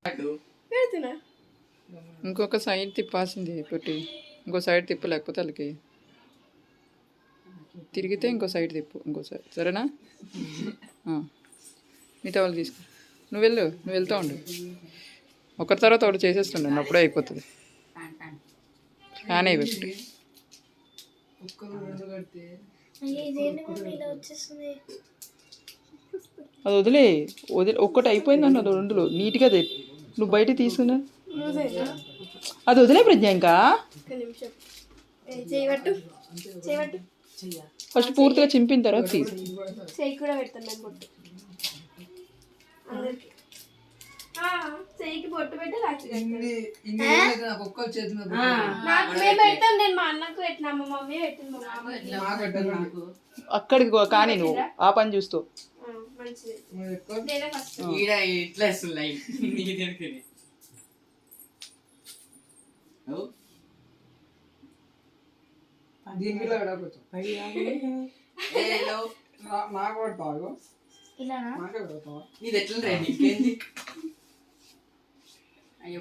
పెడుతున్నా. ఇంకొక సైడ్ తిప్పాల్సింది పెట్టి, ఇంకో సైడ్ తిప్పు, లేకపోతే వాళ్ళకి తిరిగితే ఇంకో సైడ్ తిప్పు, ఇంకో సైడ్. సరేనా? మిగతా వాళ్ళు తీసుకో. నువ్వు వెళ్తా ఉండు. ఒకరి తర్వాత ఒకటి చేసేస్తుండండి, అప్పుడే అయిపోతుంది. ఫ్యాన్ అయిపోతుంది. అది వదిలే ఒక్కటి అయిపోయిందన్న అది రెండులో నీట్గా నువ్వు బయట తీసుకున్నా అది వదిలే ప్రజ్ఞ. ఇంకా ఫస్ట్ పూర్తిగా చింపిన తర్వాత తీసు. చెయ్యికి బొట్టు పెట్టి అక్కడికి కానీ నువ్వు ఆ పని చూస్తూ ఇది ఎట్లా రండి ఇంకేంది అయ్యో